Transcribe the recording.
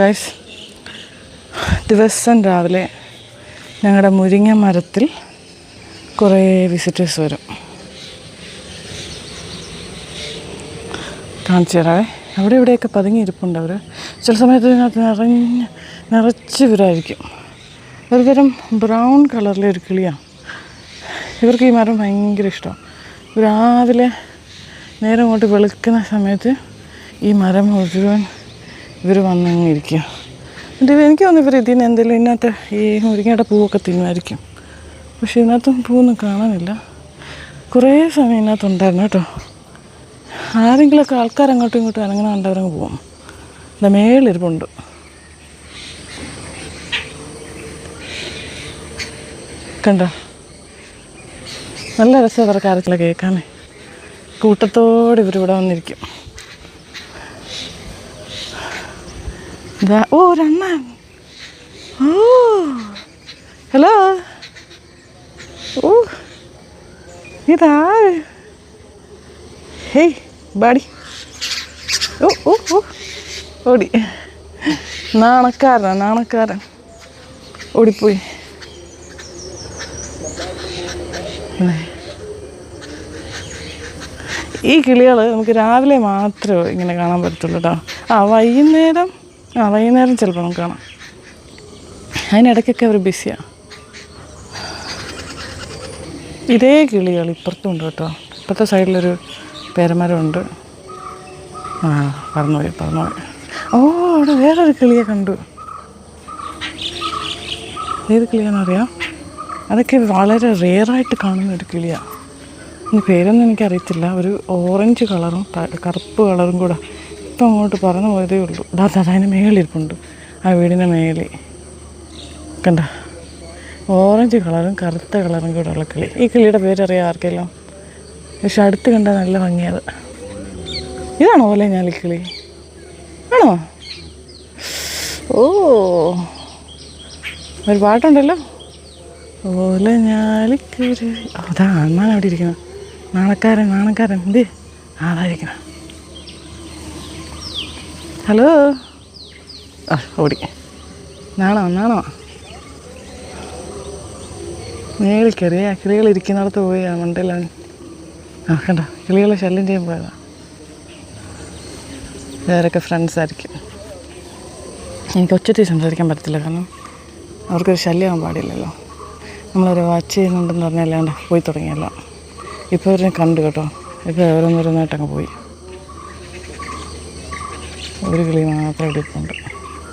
Guys, ദിവസം രാവിലെ ഞങ്ങളുടെ മുരിങ്ങ മരത്തിൽ കുറേ വിസിറ്റേഴ്സ് വരും. കാണിച്ചു തരാവേ. അവിടെ ഇവിടെയൊക്കെ പതുങ്ങിയിരിപ്പുണ്ട് അവർ. ചില സമയത്ത് ഇതിനകത്ത് നിറച്ച് ഇവരായിരിക്കും. ഒരുതരം ബ്രൗൺ കളറിലെ ഒരു കിളിയാണ്. ഇവർക്ക് ഈ മരം ഭയങ്കര ഇഷ്ടമാണ്. രാവിലെ നേരം അങ്ങോട്ട് വെളുക്കുന്ന സമയത്ത് ഈ മരം മുഴുവൻ ഇവർ വന്നിരിക്കുക. എന്നിട്ട് എനിക്ക് തോന്നുന്നു ഇവർ ഇതിന് എന്തെങ്കിലും ഇതിനകത്ത് ഈ മുരിങ്ങയുടെ പൂവൊക്കെ തിന്നുമായിരിക്കും. പക്ഷേ ഇതിനകത്തും പൂവൊന്നും കാണാനില്ല. കുറേ സമയം ഇതിനകത്തുണ്ടായിരുന്നു കേട്ടോ. ആരെങ്കിലുമൊക്കെ ആൾക്കാർ അങ്ങോട്ടും ഇങ്ങോട്ടും അനങ്ങനെ കണ്ടവരങ്ങ് പോകും. എന്താ മേളിരിപ്പുണ്ട്. കണ്ടോ, നല്ല രസം അവരുടെ കാര്യത്തില കേൾക്കാനേ. കൂട്ടത്തോടെ ഇവരിവിടെ വന്നിരിക്കും. ഓ, ഒരെണ്ണൻ. ഓ, ഹലോ. ഓ, ഇതാര്? ഹേയ് ബാഡി. ഓ ഓ ഓ ഓടി. നാണക്കാരൻ ഓടിപ്പോയി. ഈ കിളികൾ നമുക്ക് രാവിലെ മാത്രമേ ഇങ്ങനെ കാണാൻ പറ്റത്തുള്ളൂ കേട്ടോ. വൈകുന്നേരം ചിലപ്പോൾ നമുക്ക് കാണാം. അതിനിടയ്ക്കൊക്കെ അവർ ബിസിയാണ്. ഇതേ കിളികൾ ഇപ്പുറത്തും ഉണ്ട് കേട്ടോ. ഇപ്പുറത്തെ സൈഡിലൊരു പേരമരമുണ്ട്. പറന്നുപോയി. ഓ, അവിടെ വേറൊരു കിളിയെ കണ്ടു. ഏത് കിളിയാണെന്നറിയാം? അതൊക്കെ വളരെ റെയറായിട്ട് കാണുന്ന ഒരു കിളിയാണ്. ഇതിന് പേരൊന്നും എനിക്കറിയത്തില്ല. ഒരു ഓറഞ്ച് കളറും കറുപ്പ് കളറും കൂടെ ഇപ്പം അങ്ങോട്ട് പറന്നു പോയതേ ഉള്ളൂ. അതിന് മേളിരിപ്പുണ്ട്. ആ വീടിൻ്റെ മേളിൽ കണ്ട, ഓറഞ്ച് കളറും കറുത്ത കളറും കൂടെ ഉള്ള കിളി. ഈ കിളിയുടെ പേരറിയാം ആർക്കെല്ലാം? പക്ഷെ അടുത്ത് കണ്ടാൽ നല്ല ഭംഗിയത്. ഇതാണോ ഓലെ ഞാലിക്കിളി? ആണോ? ഓ, ഒരു പാട്ടുണ്ടല്ലോ, ഓല ഞാലിക്കിളി. അതാ അണ്ണാൻ അവിടെ ഇരിക്കണം. നാണക്കാരൻ എന്തേ അതായിരിക്കണം. ഹലോ. ഓടി. നാണോ മേളിക്കറിയാ. കിളികൾ ഇരിക്കുന്നിടത്ത് പോയി മണ്ടയിലാണ്. കണ്ട, കിളികളെ ശല്യം ചെയ്യാൻ പോയതാണ്. വേറൊക്കെ ഫ്രണ്ട്സായിരിക്കും. എനിക്ക് ഒച്ചത്തിൽ സംസാരിക്കാൻ പറ്റത്തില്ല, കാരണം അവർക്കൊരു ശല്യമാകാൻ പാടില്ലല്ലോ. നമ്മളൊരു വാച്ച് ചെയ്യുന്നുണ്ടെന്ന് പറഞ്ഞാൽ അല്ലാണ്ട് പോയി തുടങ്ങിയല്ലോ. ഇപ്പോൾ അവരെ കണ്ടു കേട്ടോ. ഇപ്പോൾ ഓരോന്നോരോന്നായിട്ടങ്ങ് പോയി. ഒരു കിളി മാത്രം എടുപ്പുണ്ട്.